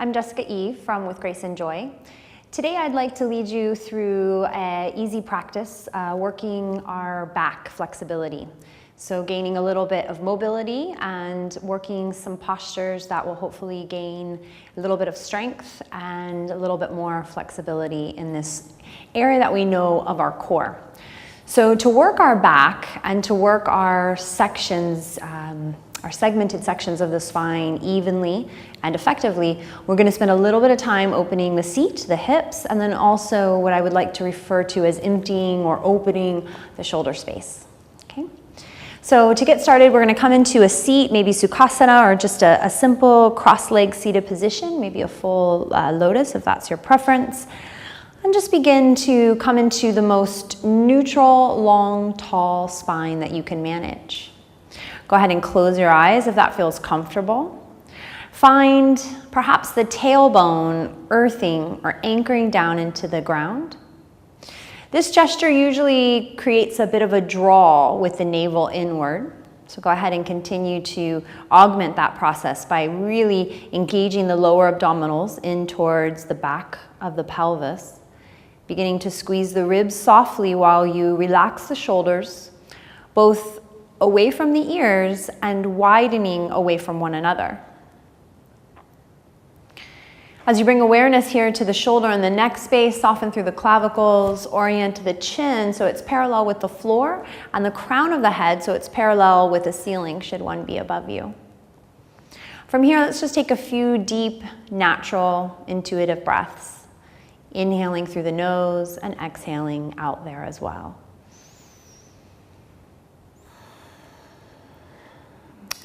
I'm Jessica Eve from With Grace and Joy. Today I'd like to lead you through an easy practice working our back flexibility. So gaining a little bit of mobility and working some postures that will hopefully gain a little bit of strength and a little bit more flexibility in this area that we know of our core. So to work our back and to work our sections, our segmented sections of the spine evenly and effectively, we're going to spend a little bit of time opening the seat, the hips, and then also what I would like to refer to as emptying or opening the shoulder space. Okay. So to get started, we're going to come into a seat, maybe Sukhasana or just a simple cross-legged seated position, maybe a full lotus if that's your preference. And just begin to come into the most neutral, long, tall spine that you can manage. Go ahead and close your eyes if that feels comfortable. Find perhaps the tailbone earthing or anchoring down into the ground. This gesture usually creates a bit of a draw with the navel inward. So go ahead and continue to augment that process by really engaging the lower abdominals in towards the back of the pelvis. Beginning to squeeze the ribs softly while you relax the shoulders, both away from the ears and widening away from one another. As you bring awareness here to the shoulder and the neck space, soften through the clavicles, orient the chin so it's parallel with the floor, and the crown of the head so it's parallel with the ceiling should one be above you. From here, let's just take a few deep, natural, intuitive breaths. Inhaling through the nose and exhaling out there as well.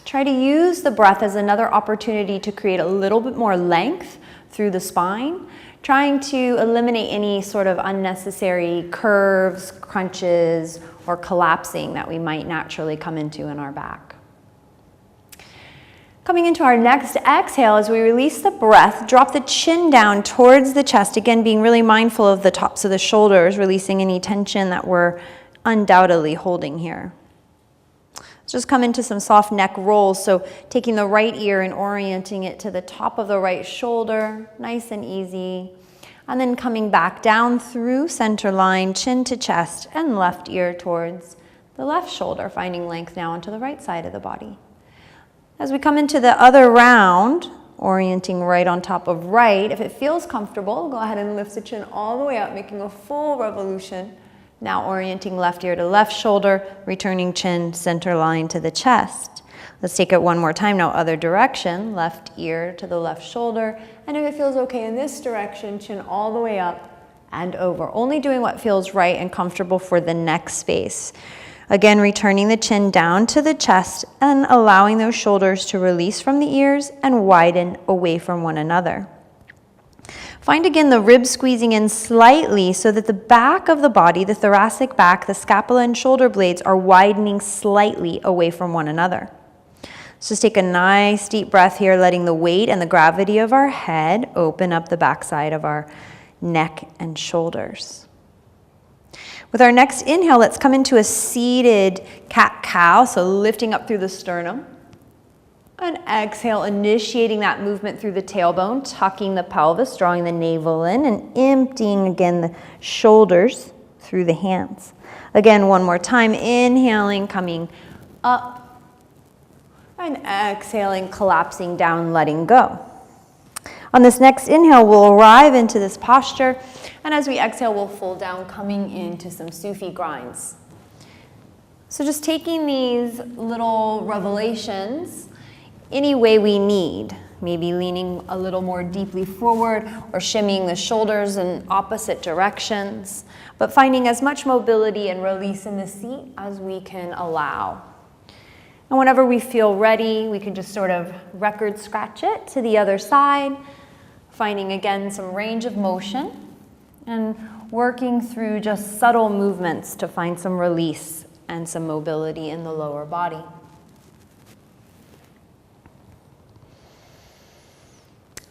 Try to use the breath as another opportunity to create a little bit more length through the spine, trying to eliminate any sort of unnecessary curves, crunches, or collapsing that we might naturally come into in our back. Coming into our next exhale, as we release the breath, drop the chin down towards the chest, again being really mindful of the tops of the shoulders, releasing any tension that we're undoubtedly holding here. Let's just come into some soft neck rolls, so taking the right ear and orienting it to the top of the right shoulder, nice and easy, and then coming back down through center line, chin to chest, and left ear towards the left shoulder, finding length now onto the right side of the body. As we come into the other round, orienting right on top of right, if it feels comfortable, go ahead and lift the chin all the way up, making a full revolution. Now orienting left ear to left shoulder, returning chin center line to the chest. Let's take it one more time now, other direction, left ear to the left shoulder, and if it feels okay in this direction, chin all the way up and over. Only doing what feels right and comfortable for the neck space. Again, returning the chin down to the chest and allowing those shoulders to release from the ears and widen away from one another. Find again the ribs squeezing in slightly so that the back of the body, the thoracic back, the scapula and shoulder blades are widening slightly away from one another. So just take a nice deep breath here, letting the weight and the gravity of our head open up the backside of our neck and shoulders. With our next inhale, let's come into a seated cat-cow, so lifting up through the sternum. And exhale, initiating that movement through the tailbone, tucking the pelvis, drawing the navel in, and emptying again the shoulders through the hands. Again, one more time, inhaling, coming up, and exhaling, collapsing down, letting go. On this next inhale, we'll arrive into this posture, and as we exhale, we'll fold down, coming into some Sufi grinds. So just taking these little revelations any way we need, maybe leaning a little more deeply forward or shimmying the shoulders in opposite directions, but finding as much mobility and release in the seat as we can allow. And whenever we feel ready, we can just sort of record scratch it to the other side, finding again some range of motion and working through just subtle movements to find some release and some mobility in the lower body.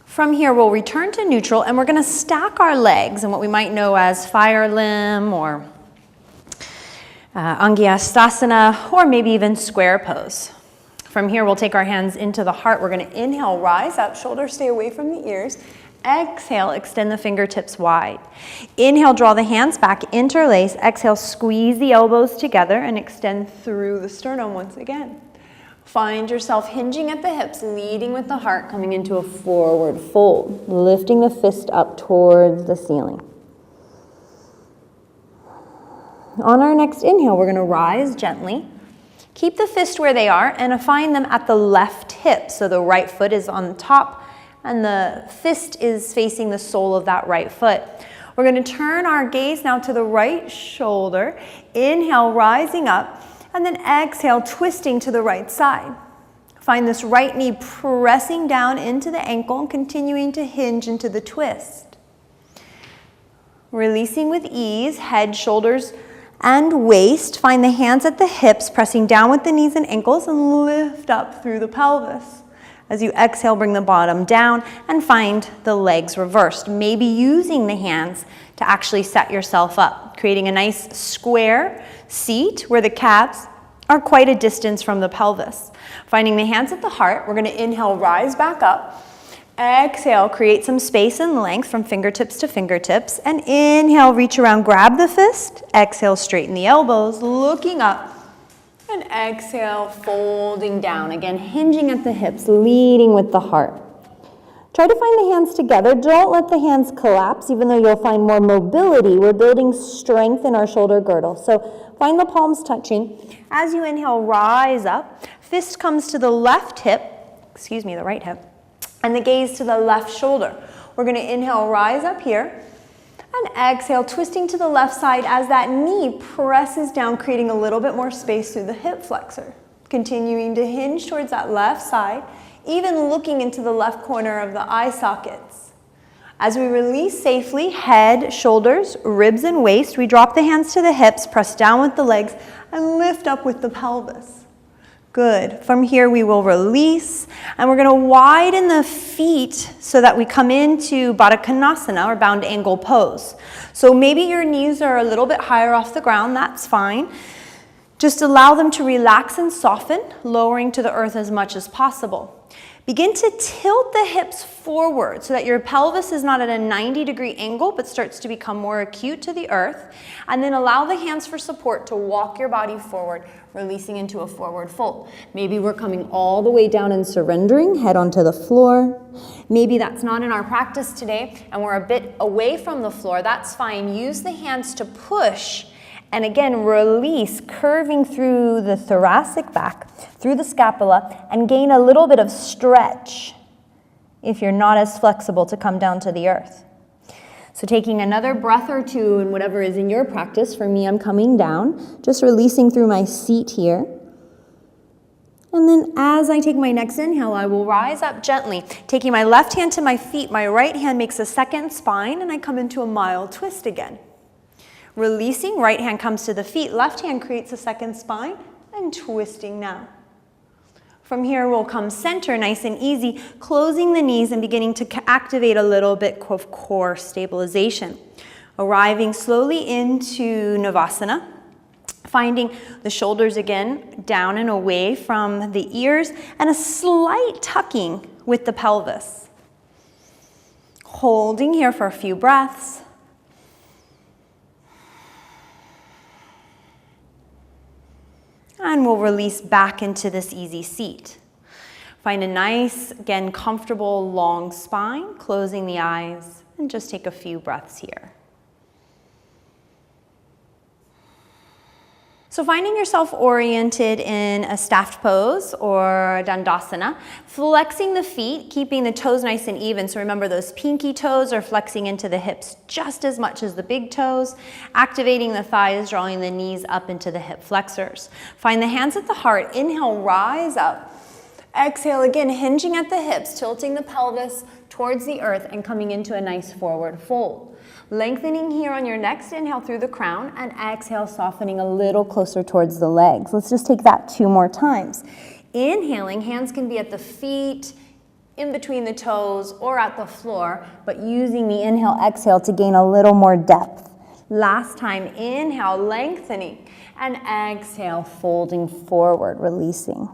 From here, we'll return to neutral, and we're going to stack our legs in what we might know as fire limb or Angyastasana, or maybe even square pose. From here, we'll take our hands into the heart. We're gonna inhale, rise up, shoulders stay away from the ears. Exhale, extend the fingertips wide. Inhale, draw the hands back, interlace. Exhale, squeeze the elbows together and extend through the sternum once again. Find yourself hinging at the hips, leading with the heart, coming into a forward fold, lifting the fist up towards the ceiling. On our next inhale, we're gonna rise gently. Keep the fist where they are and find them at the left hip. So the right foot is on the top and the fist is facing the sole of that right foot. We're gonna turn our gaze now to the right shoulder. Inhale, rising up, and then exhale, twisting to the right side. Find this right knee pressing down into the ankle and continuing to hinge into the twist. Releasing with ease, head, shoulders, and waist. Find the hands at the hips, pressing down with the knees and ankles, and lift up through the pelvis. As you exhale, bring the bottom down and find the legs reversed. Maybe using the hands to actually set yourself up, creating a nice square seat where the calves are quite a distance from the pelvis. Finding the hands at the heart, we're gonna inhale, rise back up. Exhale, create some space and length from fingertips to fingertips. And inhale, reach around, grab the fist. Exhale, straighten the elbows, looking up. And exhale, folding down. Again, hinging at the hips, leading with the heart. Try to find the hands together. Don't let the hands collapse, even though you'll find more mobility. We're building strength in our shoulder girdle. So find the palms touching. As you inhale, rise up. Fist comes to the left hip, the right hip, and the gaze to the left shoulder. We're gonna inhale, rise up here. And exhale, twisting to the left side as that knee presses down, creating a little bit more space through the hip flexor. Continuing to hinge towards that left side, even looking into the left corner of the eye sockets. As we release safely, head, shoulders, ribs, and waist, we drop the hands to the hips, press down with the legs, and lift up with the pelvis. Good. From here, we will release, and we're gonna widen the feet so that we come into Baddha Konasana, or bound angle pose. So maybe your knees are a little bit higher off the ground, that's fine. Just allow them to relax and soften, lowering to the earth as much as possible. Begin to tilt the hips forward so that your pelvis is not at a 90-degree angle, but starts to become more acute to the earth. And then allow the hands for support to walk your body forward, releasing into a forward fold. Maybe we're coming all the way down and surrendering, head onto the floor. Maybe that's not in our practice today, and we're a bit away from the floor. That's fine. Use the hands to push. And again, release, curving through the thoracic back, through the scapula, and gain a little bit of stretch if you're not as flexible to come down to the earth. So taking another breath or two in whatever is in your practice. For me, I'm coming down, just releasing through my seat here. And then as I take my next inhale, I will rise up gently, taking my left hand to my feet. My right hand makes a second spine, and I come into a mild twist again. Releasing, right hand comes to the feet, left hand creates a second spine, and twisting now. From here, we'll come center, nice and easy, closing the knees and beginning to activate a little bit of core stabilization. Arriving slowly into Navasana, finding the shoulders again down and away from the ears, and a slight tucking with the pelvis. Holding here for a few breaths. And we'll release back into this easy seat. Find a nice, again, comfortable long spine, closing the eyes, and just take a few breaths here. So finding yourself oriented in a staffed pose or Dandasana, flexing the feet, keeping the toes nice and even. So remember, those pinky toes are flexing into the hips just as much as the big toes, activating the thighs, drawing the knees up into the hip flexors. Find the hands at the heart. Inhale, rise up. Exhale, again, hinging at the hips, tilting the pelvis towards the earth and coming into a nice forward fold. Lengthening here on your next inhale through the crown, and exhale, softening a little closer towards the legs. Let's just take that 2 more times. Inhaling, hands can be at the feet, in between the toes, or at the floor, but using the inhale, exhale to gain a little more depth. Last time, inhale, lengthening, and exhale, folding forward, releasing.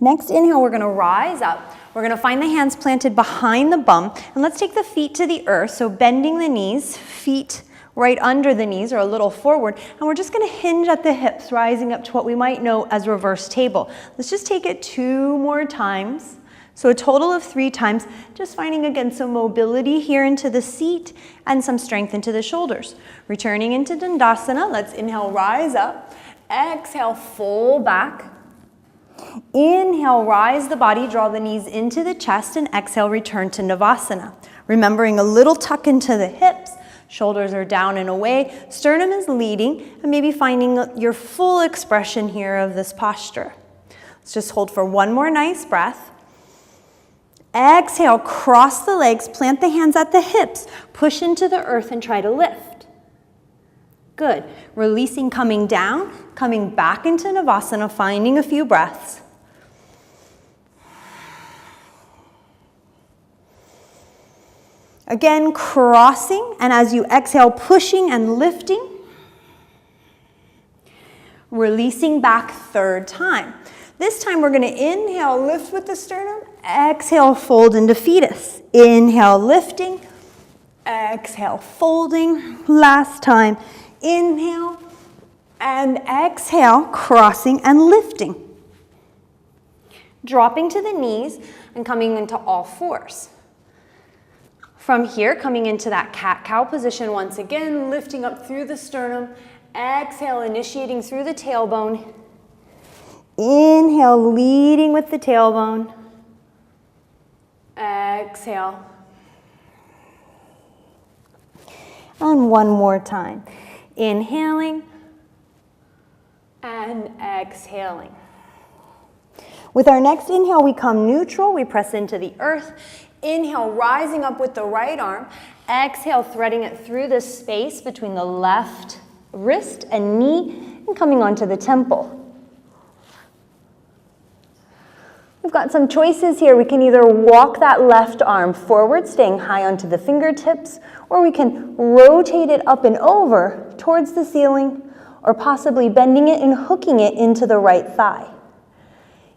Next inhale, we're gonna rise up. We're gonna find the hands planted behind the bum, and let's take the feet to the earth, so bending the knees, feet right under the knees or a little forward, and we're just gonna hinge at the hips, rising up to what we might know as reverse table. Let's just take it 2 more times. So a total of 3 times, just finding again some mobility here into the seat and some strength into the shoulders. Returning into Dandasana, let's inhale, rise up. Exhale, fold back. Inhale, rise the body, draw the knees into the chest, and exhale, return to Navasana. Remembering a little tuck into the hips, shoulders are down and away, sternum is leading, and maybe finding your full expression here of this posture. Let's just hold for 1 more nice breath. Exhale, cross the legs, plant the hands at the hips, push into the earth and try to lift. Good. Releasing, coming down, coming back into Navasana, finding a few breaths. Again, crossing, and as you exhale, pushing and lifting. Releasing back 3rd time. This time we're going to inhale, lift with the sternum, exhale, fold into fetus. Inhale, lifting, exhale, folding. Last time, inhale and exhale, crossing and lifting. Dropping to the knees and coming into all 4s. From here, coming into that cat-cow position once again, lifting up through the sternum, exhale, initiating through the tailbone. Inhale, leading with the tailbone. Exhale. And 1 more time. Inhaling and exhaling. With our next inhale, we come neutral. We press into the earth. Inhale, rising up with the right arm. Exhale, threading it through the space between the left wrist and knee and coming onto the temple. We've got some choices here. We can either walk that left arm forward, staying high onto the fingertips, or we can rotate it up and over towards the ceiling, or possibly bending it and hooking it into the right thigh.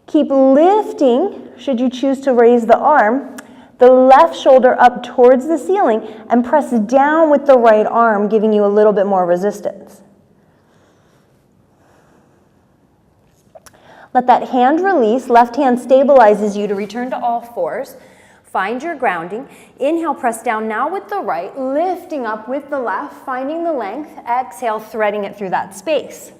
Keep lifting, should you choose to raise the arm, the left shoulder up towards the ceiling, and press down with the right arm, giving you a little bit more resistance. Let that hand release. Left hand stabilizes you to return to all 4s. Find your grounding. Inhale, press down now with the right, lifting up with the left, finding the length. Exhale, threading it through that space.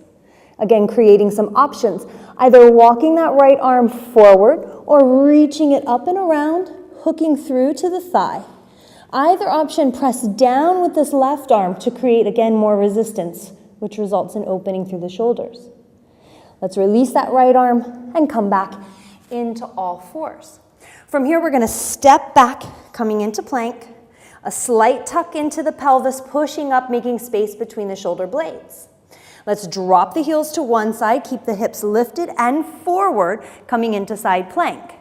Again, creating some options. Either walking that right arm forward or reaching it up and around, hooking through to the thigh. Either option, press down with this left arm to create, again, more resistance, which results in opening through the shoulders. Let's release that right arm and come back into all 4s. From here, we're going to step back, coming into plank, a slight tuck into the pelvis, pushing up, making space between the shoulder blades. Let's drop the heels to one side, keep the hips lifted and forward, coming into side plank.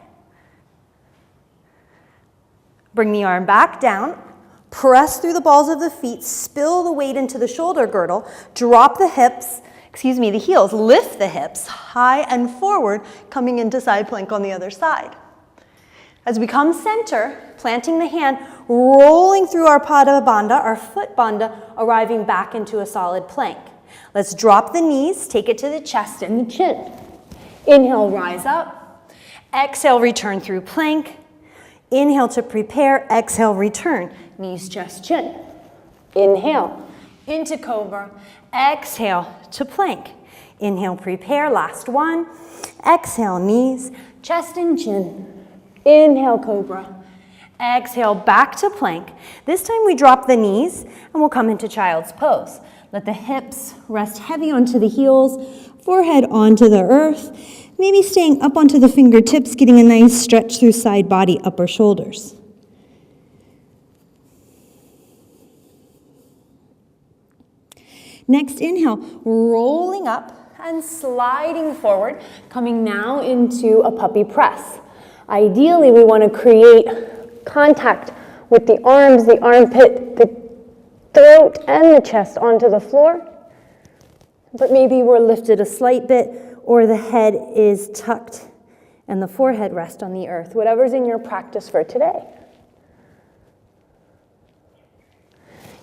Bring the arm back down, press through the balls of the feet, spill the weight into the shoulder girdle, drop the heels, lift the hips high and forward, coming into side plank on the other side. As we come center, planting the hand, rolling through our Pada Bandha, our foot bandha, arriving back into a solid plank. Let's drop the knees, take it to the chest and the chin. Inhale, rise up. Exhale, return through plank. Inhale to prepare, exhale, return. Knees, chest, chin. Inhale, into cobra. Exhale to plank. Inhale, prepare, last one. Exhale, knees, chest and chin. Inhale, cobra. Exhale, back to plank. This time we drop the knees and we'll come into child's pose. Let the hips rest heavy onto the heels, forehead onto the earth, maybe staying up onto the fingertips, getting a nice stretch through side body, upper shoulders. Next inhale, rolling up and sliding forward, coming now into a puppy press. Ideally, we want to create contact with the arms, the armpit, the throat, and the chest onto the floor. But maybe we're lifted a slight bit, or the head is tucked and the forehead rest on the earth, whatever's in your practice for today.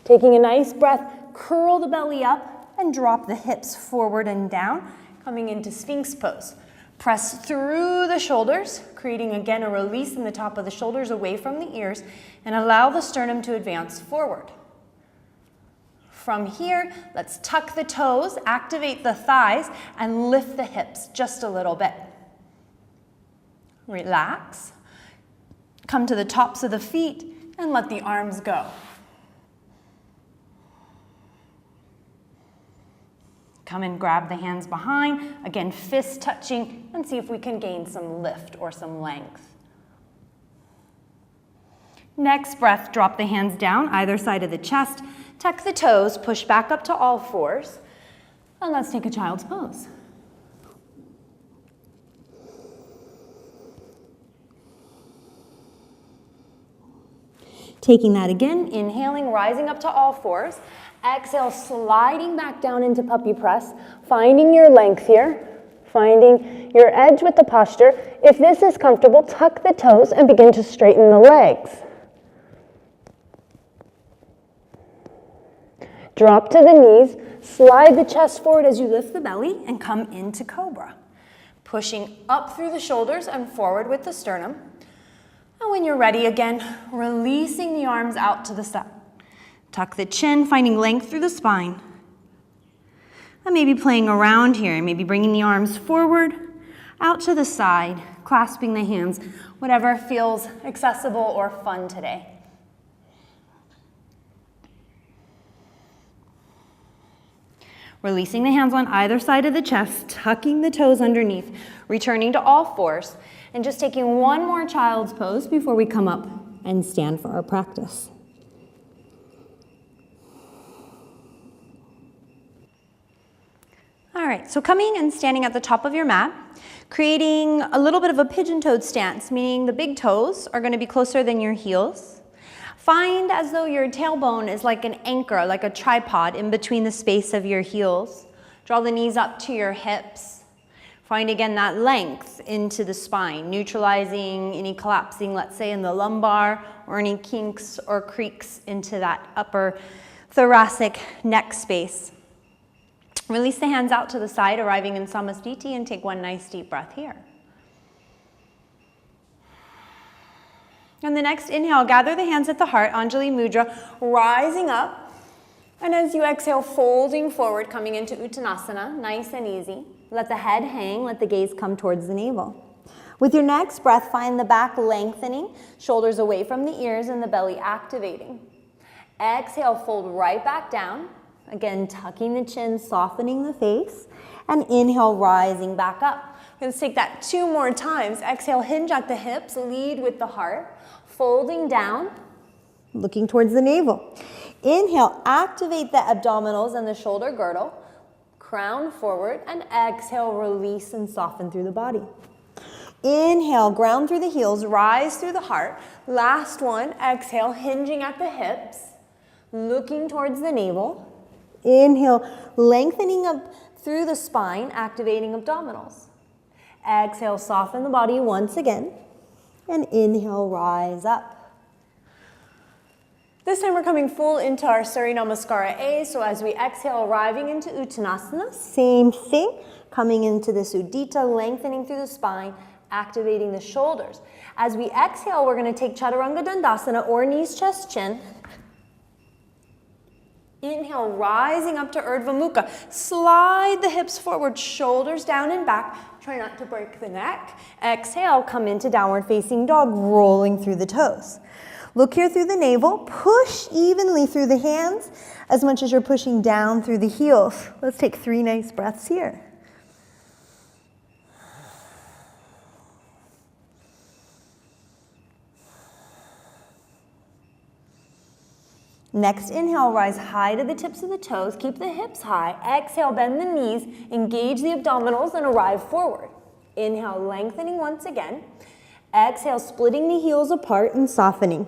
Taking a nice breath, curl the belly up and drop the hips forward and down, coming into Sphinx pose. Press through the shoulders, creating again a release in the top of the shoulders away from the ears, and allow the sternum to advance forward. From here, let's tuck the toes, activate the thighs, and lift the hips just a little bit. Relax. Come to the tops of the feet and let the arms go. Come and grab the hands behind, again, fists touching, and see if we can gain some lift or some length. Next breath, drop the hands down either side of the chest, tuck the toes, push back up to all fours, and let's take a child's pose. Taking that again, inhaling, rising up to all fours. Exhale, sliding back down into puppy press, finding your length here, finding your edge with the posture. If this is comfortable, tuck the toes and begin to straighten the legs. Drop to the knees, slide the chest forward as you lift the belly, and come into cobra. Pushing up through the shoulders and forward with the sternum. And when you're ready again, releasing the arms out to the side. Tuck the chin, finding length through the spine. And maybe playing around here, maybe bringing the arms forward, out to the side, clasping the hands, whatever feels accessible or fun today. Releasing the hands on either side of the chest, tucking the toes underneath, returning to all fours, and just taking one more child's pose before we come up and stand for our practice. All right, so coming and standing at the top of your mat, creating a little bit of a pigeon-toed stance, meaning the big toes are going to be closer than your heels. Find as though your tailbone is like an anchor, like a tripod in between the space of your heels. Draw the knees up to your hips. Find again that length into the spine, neutralizing any collapsing, let's say in the lumbar, or any kinks or creaks into that upper thoracic neck space. Release the hands out to the side, arriving in Samasthiti, and take one nice deep breath here. And the next inhale, gather the hands at the heart, Anjali Mudra, rising up. And as you exhale, folding forward, coming into Uttanasana, nice and easy. Let the head hang, let the gaze come towards the navel. With your next breath, find the back lengthening, shoulders away from the ears and the belly activating. Exhale, fold right back down. Again, tucking the chin, softening the face. And inhale, rising back up. We're going to take that 2 more times. Exhale, hinge at the hips, lead with the heart. Folding down, looking towards the navel. Inhale, activate the abdominals and the shoulder girdle. Crown forward, and exhale, release and soften through the body. Inhale, ground through the heels, rise through the heart. Last one, exhale, hinging at the hips, looking towards the navel. Inhale, lengthening up through the spine, activating abdominals. Exhale, soften the body once again. And inhale, rise up. This time we're coming full into our Surya Namaskara A. So as we exhale, arriving into Uttanasana, same thing. Coming into this Udita, lengthening through the spine, activating the shoulders. As we exhale, we're going to take Chaturanga Dandasana, or knees, chest, chin. Inhale, rising up to Urdhva Mukha. Slide the hips forward, shoulders down and back. Try not to break the neck. Exhale, come into downward facing dog, rolling through the toes. Look here through the navel. Push evenly through the hands as much as you're pushing down through the heels. Let's take 3 nice breaths here. Next inhale, rise high to the tips of the toes, keep the hips high. Exhale, bend the knees, engage the abdominals, and arrive forward. Inhale, lengthening once again. Exhale, splitting the heels apart and softening.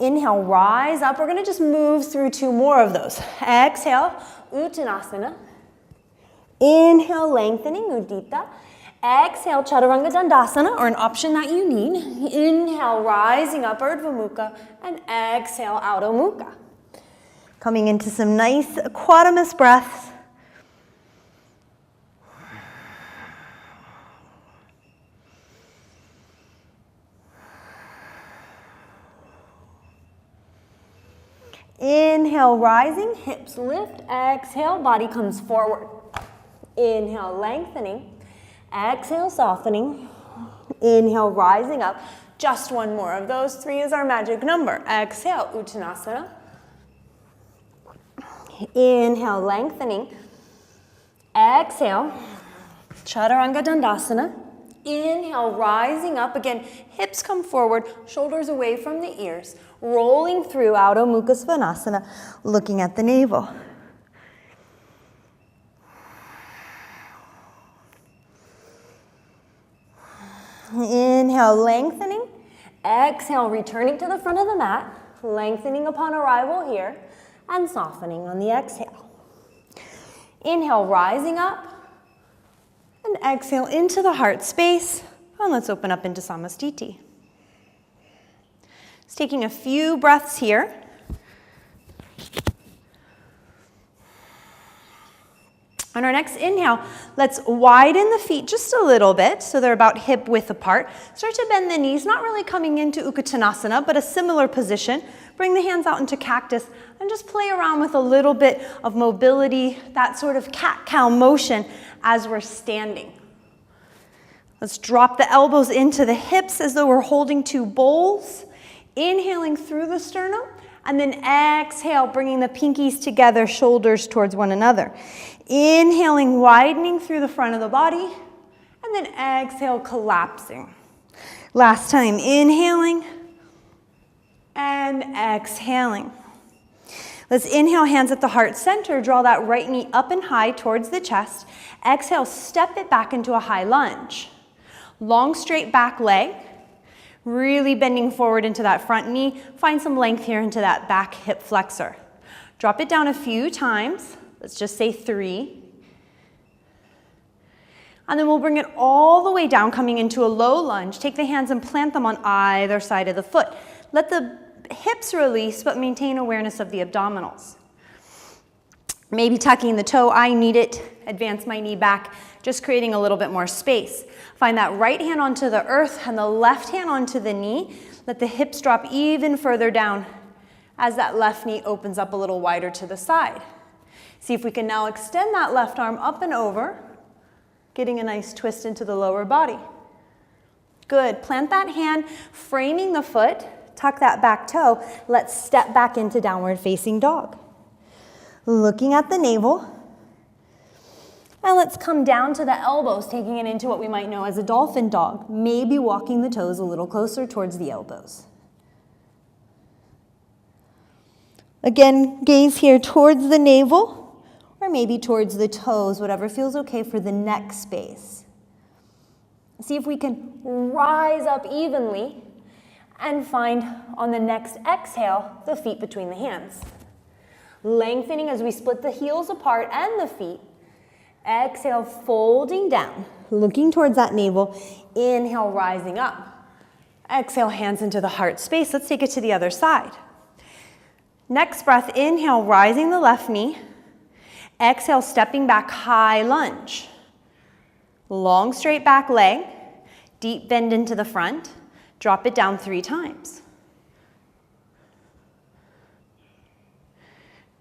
Inhale, rise up. We're going to just move through 2 more of those. Exhale, Uttanasana. Inhale, lengthening, Udita. Exhale, Chaturanga Dandasana, or an option that you need. Inhale, rising up, Urdhva Mukha, and exhale, Adho Mukha. Coming into some nice Quadamus breaths. Inhale, rising, hips lift. Exhale, body comes forward. Inhale, lengthening. Exhale, softening. Inhale, rising up. Just one more of those. 3 is our magic number. Exhale, Uttanasana. Inhale, lengthening. Exhale, Chaturanga Dandasana. Inhale, rising up. Again, hips come forward, shoulders away from the ears. Rolling through Adho Mukha Svanasana, looking at the navel. Inhale, lengthening. Exhale, returning to the front of the mat, lengthening upon arrival here, and softening on the exhale. Inhale, rising up, and exhale into the heart space, and let's open up into Samastiti. Just taking a few breaths here. On our next inhale, let's widen the feet just a little bit so they're about hip width apart. Start to bend the knees, not really coming into Uttanasana, but a similar position. Bring the hands out into cactus and just play around with a little bit of mobility, that sort of cat-cow motion as we're standing. Let's drop the elbows into the hips as though we're holding 2 bowls. Inhaling through the sternum, and then exhale, bringing the pinkies together, shoulders towards one another. Inhaling, widening through the front of the body, and then exhale, collapsing. Last time, inhaling and exhaling. Let's inhale, hands at the heart center, draw that right knee up and high towards the chest. Exhale, step it back into a high lunge. Long, straight back leg. Really bending forward into that front knee. Find some length here into that back hip flexor. Drop it down a few times. Let's just say 3. And then we'll bring it all the way down, coming into a low lunge. Take the hands and plant them on either side of the foot. Let the hips release, but maintain awareness of the abdominals. Maybe tucking the toe, I need it. Advance my knee back, just creating a little bit more space. Find that right hand onto the earth and the left hand onto the knee. Let the hips drop even further down as that left knee opens up a little wider to the side. See if we can now extend that left arm up and over, getting a nice twist into the lower body. Good. Plant that hand, framing the foot, tuck that back toe. Let's step back into downward facing dog. Looking at the navel. And let's come down to the elbows, taking it into what we might know as a dolphin dog. Maybe walking the toes a little closer towards the elbows. Again, gaze here towards the navel, or maybe towards the toes, whatever feels okay for the neck space. See if we can rise up evenly and find on the next exhale, the feet between the hands. Lengthening as we split the heels apart and the feet. Exhale, folding down, looking towards that navel. Inhale, rising up. Exhale, hands into the heart space. Let's take it to the other side. Next breath, inhale, rising the left knee. Exhale, stepping back, high lunge. Long, straight back leg. Deep bend into the front. Drop it down 3 times.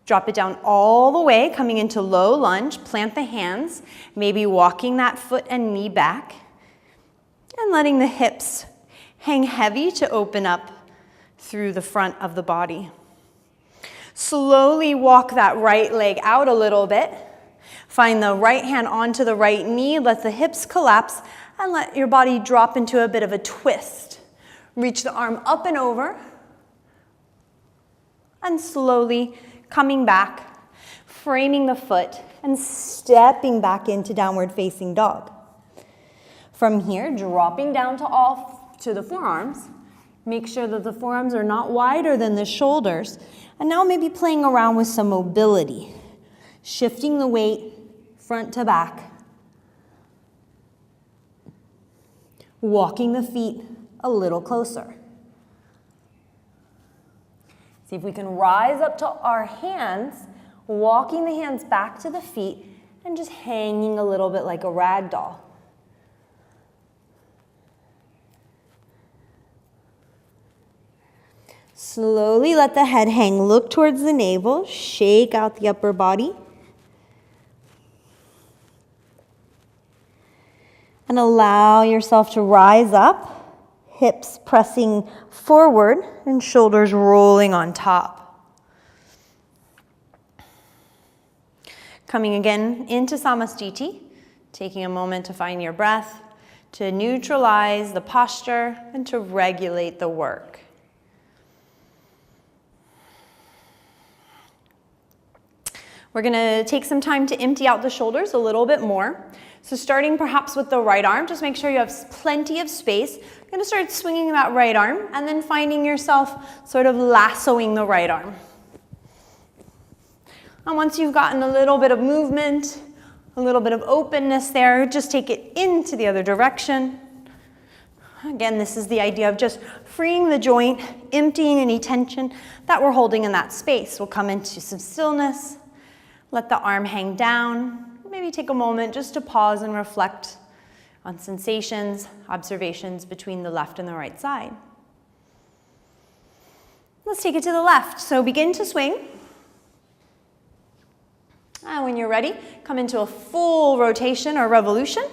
Drop it down all the way, coming into low lunge. Plant the hands, maybe walking that foot and knee back. And letting the hips hang heavy to open up through the front of the body. Slowly walk that right leg out a little bit. Find the right hand onto the right knee. Let the hips collapse and let your body drop into a bit of a twist. Reach the arm up and over. And slowly coming back, framing the foot, and stepping back into downward facing dog. From here, dropping down to the forearms. Make sure that the forearms are not wider than the shoulders. And now maybe playing around with some mobility. Shifting the weight front to back. walking the feet a little closer. See if we can rise up to our hands, walking the hands back to the feet and just hanging a little bit like a rag doll. Slowly let the head hang, look towards the navel, shake out the upper body. And allow yourself to rise up, hips pressing forward and shoulders rolling on top. Coming again into Samasthiti, taking a moment to find your breath, to neutralize the posture and to regulate the work. We're going to take some time to empty out the shoulders a little bit more. So starting perhaps with the right arm, just make sure you have plenty of space. You're going to start swinging that right arm and then finding yourself sort of lassoing the right arm. And once you've gotten a little bit of movement, a little bit of openness there, just take it into the other direction. Again, this is the idea of just freeing the joint, emptying any tension that we're holding in that space. We'll come into some stillness. Let the arm hang down. Maybe take a moment just to pause and reflect on sensations, observations between the left and the right side. Let's take it to the left. So begin to swing. And when you're ready, come into a full rotation or revolution.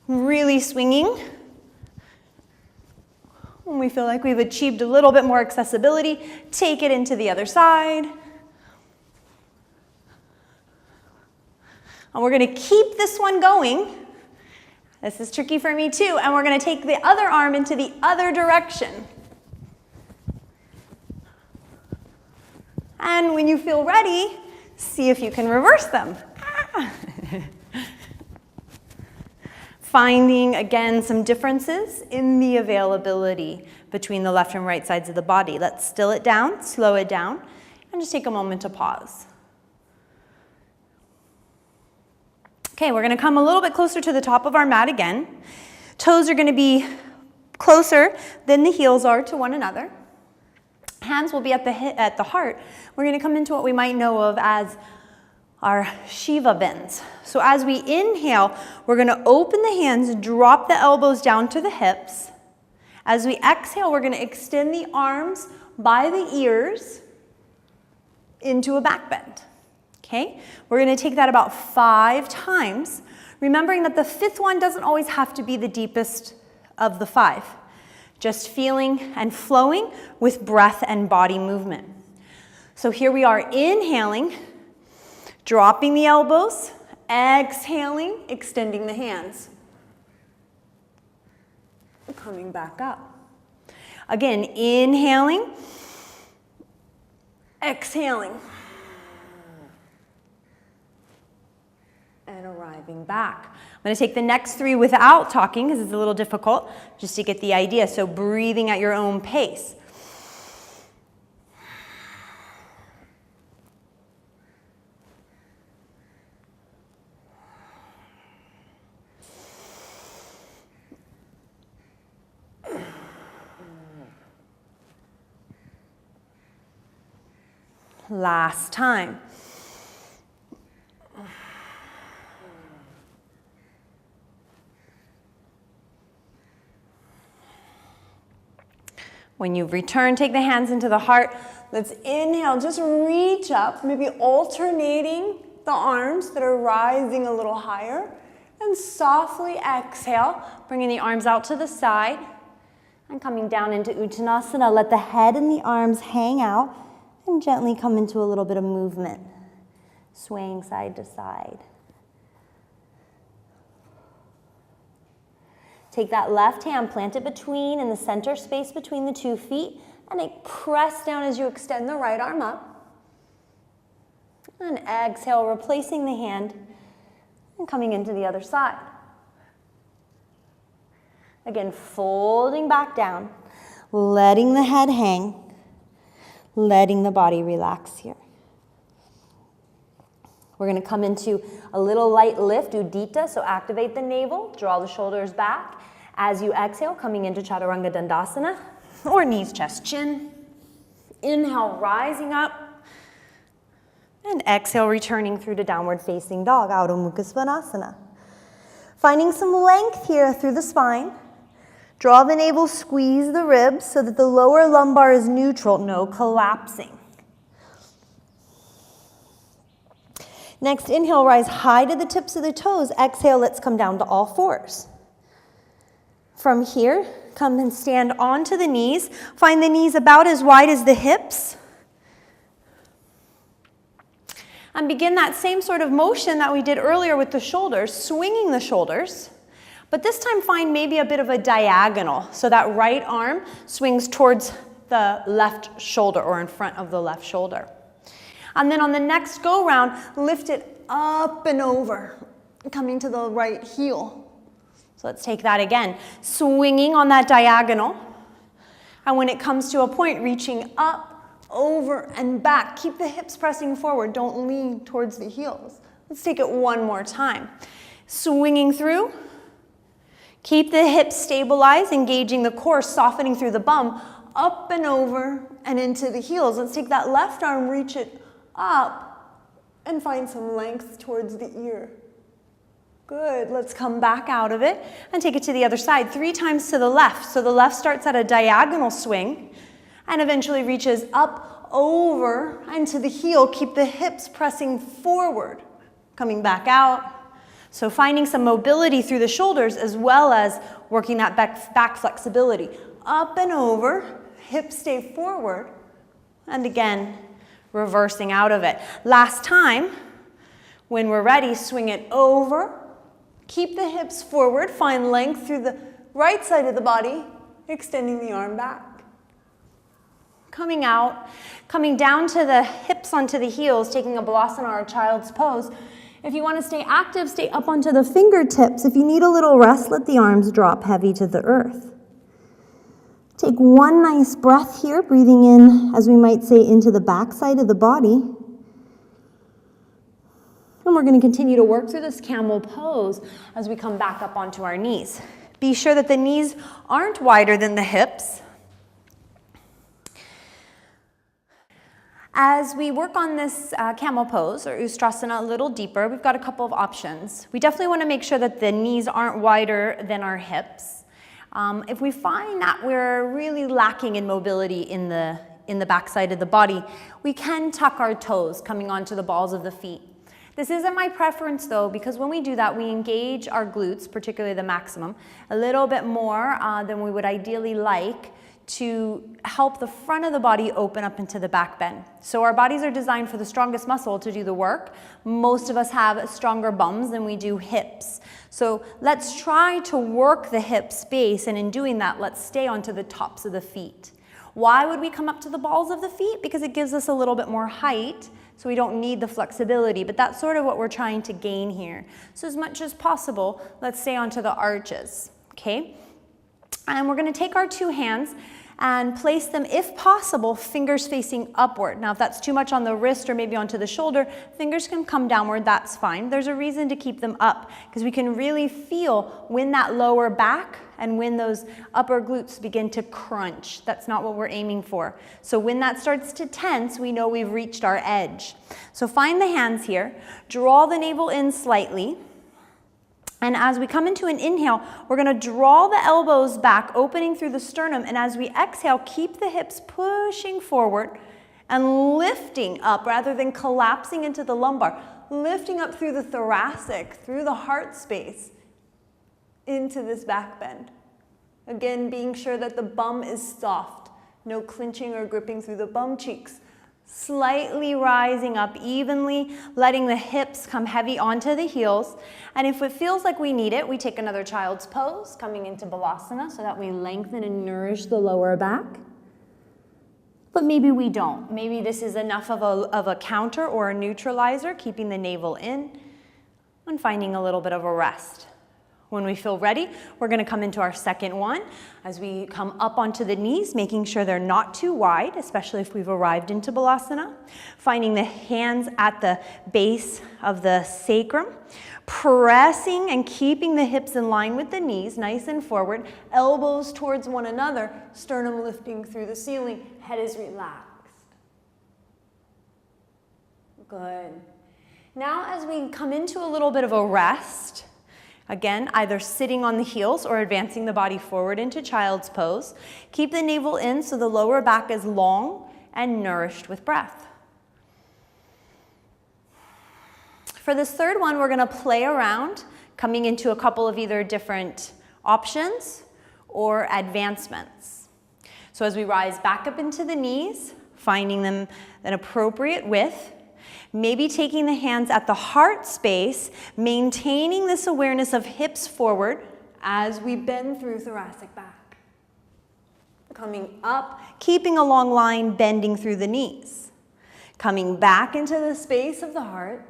Really swinging. When we feel like we've achieved a little bit more accessibility, take it into the other side. And we're going to keep this one going. This is tricky for me too. And we're going to take the other arm into the other direction. And when you feel ready, see if you can reverse them. Finding, again, some differences in the availability between the left and right sides of the body. Let's still it down, slow it down, and just take a moment to pause. Okay, we're going to come a little bit closer to the top of our mat again. Toes are going to be closer than the heels are to one another. Hands will be at the heart. We're going to come into what we might know of as our Shiva bends. So as we inhale, we're going to open the hands, drop the elbows down to the hips. As we exhale, we're going to extend the arms by the ears into a back bend. Okay, we're going to take that about 5 times, remembering that the 5th one doesn't always have to be the deepest of the 5. Just feeling and flowing with breath and body movement. So here we are inhaling, dropping the elbows, exhaling, extending the hands. Coming back up. Again, inhaling, exhaling. And arriving back. I'm going to take the next 3 without talking because it's a little difficult, just to get the idea. So breathing at your own pace. Last time. When you return, take the hands into the heart. Let's inhale, just reach up, maybe alternating the arms that are rising a little higher. And softly exhale, bringing the arms out to the side. And coming down into Uttanasana, let the head and the arms hang out and gently come into a little bit of movement, swaying side to side. Take that left hand, plant it between in the center space between the 2 feet, and press down as you extend the right arm up. And exhale, replacing the hand and coming into the other side. Again, folding back down, letting the head hang, letting the body relax here. We're going to come into a little light lift, Udita, so activate the navel, draw the shoulders back, As you exhale, coming into Chaturanga Dandasana, or knees, chest, chin. Inhale, rising up. And exhale, returning through to downward facing dog, Adho Mukha Svanasana. Finding some length here through the spine. Draw the navel, squeeze the ribs so that the lower lumbar is neutral, no collapsing. Next, inhale, rise high to the tips of the toes. Exhale, let's come down to all fours. From here, come and stand onto the knees. Find the knees about as wide as the hips. And begin that same sort of motion that we did earlier with the shoulders, swinging the shoulders. But this time find maybe a bit of a diagonal. So that right arm swings towards the left shoulder or in front of the left shoulder. And then on the next go round, lift it up and over, coming to the right heel. So let's take that again. Swinging on that diagonal. And when it comes to a point, reaching up, over, and back. Keep the hips pressing forward. Don't lean towards the heels. Let's take it one more time. Swinging through. Keep the hips stabilized, engaging the core, softening through the bum. Up and over and into the heels. Let's take that left arm, reach it up, and find some length towards the ear. Good, let's come back out of it and take it to the other side. 3 times to the left. So the left starts at a diagonal swing and eventually reaches up, over, and to the heel. Keep the hips pressing forward, coming back out. So finding some mobility through the shoulders as well as working that back flexibility. Up and over, hips stay forward, and again, reversing out of it. Last time, when we're ready, swing it over. Keep the hips forward, find length through the right side of the body, extending the arm back. Coming out, coming down to the hips onto the heels, taking a Balasana or a child's pose. If you want to stay active, stay up onto the fingertips. If you need a little rest, let the arms drop heavy to the earth. Take one nice breath here, breathing in, as we might say, into the back side of the body. And we're going to continue to work through this camel pose as we come back up onto our knees. Be sure that the knees aren't wider than the hips. As we work on this camel pose or Ustrasana a little deeper, we've got a couple of options. We definitely want to make sure that the knees aren't wider than our hips. If we find that we're really lacking in mobility in the backside of the body, we can tuck our toes coming onto the balls of the feet. This isn't my preference though, because when we do that, we engage our glutes, particularly the maximum, a little bit more than we would ideally like to help the front of the body open up into the back bend. So our bodies are designed for the strongest muscle to do the work. Most of us have stronger bums than we do hips. So let's try to work the hip space, and in doing that, let's stay onto the tops of the feet. Why would we come up to the balls of the feet? Because it gives us a little bit more height, so we don't need the flexibility, but that's sort of what we're trying to gain here. So as much as possible, let's stay onto the arches, okay? And we're gonna take our 2 hands and place them, if possible, fingers facing upward. Now, if that's too much on the wrist or maybe onto the shoulder, fingers can come downward, that's fine. There's a reason to keep them up, because we can really feel when that lower back and when those upper glutes begin to crunch. That's not what we're aiming for. So when that starts to tense, we know we've reached our edge. So find the hands here, draw the navel in slightly, and as we come into an inhale, we're going to draw the elbows back, opening through the sternum, and as we exhale, keep the hips pushing forward and lifting up rather than collapsing into the lumbar, lifting up through the thoracic, through the heart space, into this back bend. Again, being sure that the bum is soft, no clenching or gripping through the bum cheeks. Slightly rising up evenly, letting the hips come heavy onto the heels. And if it feels like we need it, we take another child's pose, coming into Balasana, so that we lengthen and nourish the lower back. But maybe we don't. Maybe this is enough of a counter or a neutralizer, keeping the navel in and finding a little bit of a rest. When we feel ready, we're going to come into our second one as we come up onto the knees, making sure they're not too wide, especially if we've arrived into Balasana. Finding the hands at the base of the sacrum, pressing and keeping the hips in line with the knees, nice and forward, elbows towards one another, sternum lifting through the ceiling, head is relaxed. Good. Now as we come into a little bit of a rest, again, either sitting on the heels or advancing the body forward into child's pose. Keep the navel in so the lower back is long and nourished with breath. For this third one, we're going to play around, coming into a couple of either different options or advancements. So as we rise back up into the knees, finding them an appropriate width, maybe taking the hands at the heart space, maintaining this awareness of hips forward as we bend through thoracic back. Coming up, keeping a long line, bending through the knees. Coming back into the space of the heart.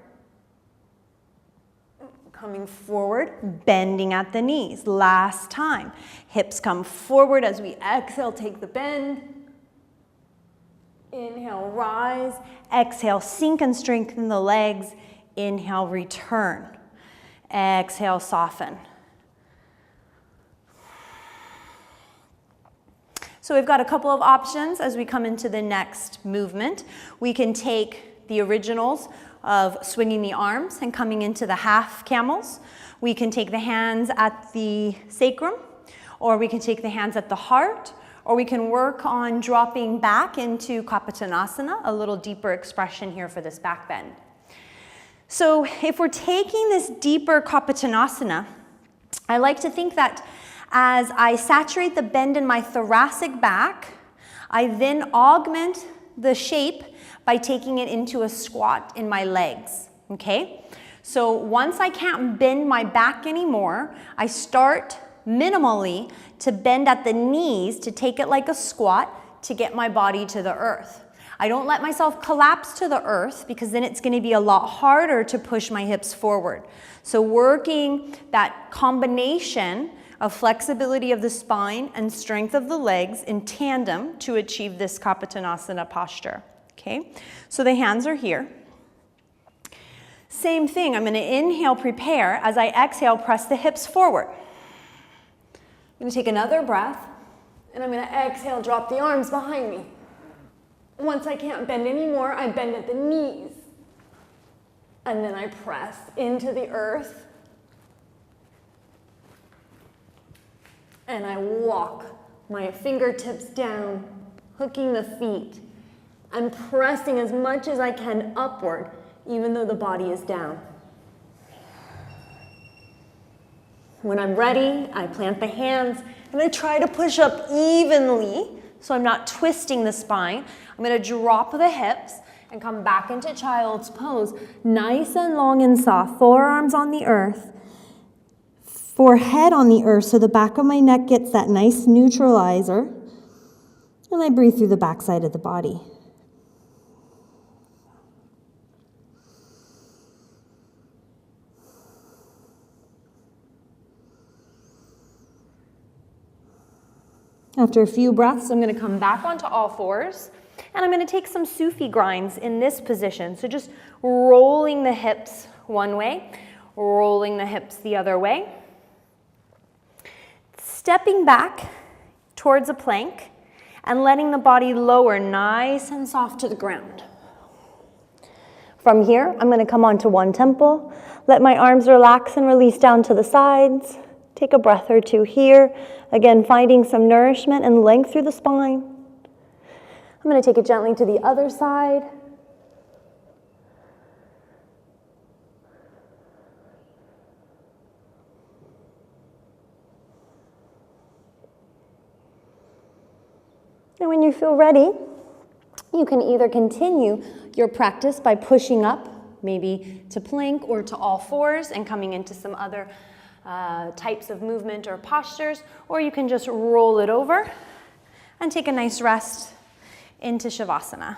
Coming forward, bending at the knees. Last time. Hips come forward as we exhale, take the bend. Inhale, rise. Exhale, sink and strengthen the legs. Inhale, return. Exhale, soften. So we've got a couple of options as we come into the next movement. We can take the originals of swinging the arms and coming into the half camels. We can take the hands at the sacrum, or we can take the hands at the heart, or we can work on dropping back into Kapotasana, a little deeper expression here for this back bend. So if we're taking this deeper Kapotasana, I like to think that as I saturate the bend in my thoracic back, I then augment the shape by taking it into a squat in my legs, okay? So once I can't bend my back anymore, I start minimally to bend at the knees to take it like a squat to get my body to the earth. I don't let myself collapse to the earth because then it's going to be a lot harder to push my hips forward. So working that combination of flexibility of the spine and strength of the legs in tandem to achieve this Kapotasana posture. Okay, so the hands are here. Same thing, I'm going to inhale, prepare. As I exhale, press the hips forward. I'm going to take another breath, and I'm going to exhale, drop the arms behind me. Once I can't bend anymore, I bend at the knees. And then I press into the earth. And I walk my fingertips down, hooking the feet. I'm pressing as much as I can upward, even though the body is down. When I'm ready, I plant the hands and I try to push up evenly so I'm not twisting the spine. I'm going to drop the hips and come back into child's pose. Nice and long and soft. Forearms on the earth. Forehead on the earth so the back of my neck gets that nice neutralizer. And I breathe through the backside of the body. After a few breaths, I'm going to come back onto all fours, and I'm going to take some Sufi grinds in this position. So just rolling the hips one way, rolling the hips the other way. Stepping back towards a plank and letting the body lower nice and soft to the ground. From here, I'm going to come onto one temple, let my arms relax and release down to the sides. Take a breath or two here. Again, finding some nourishment and length through the spine. I'm going to take it gently to the other side. And when you feel ready, you can either continue your practice by pushing up, maybe to plank or to all fours and coming into some other types of movement or postures, or you can just roll it over and take a nice rest into Shavasana.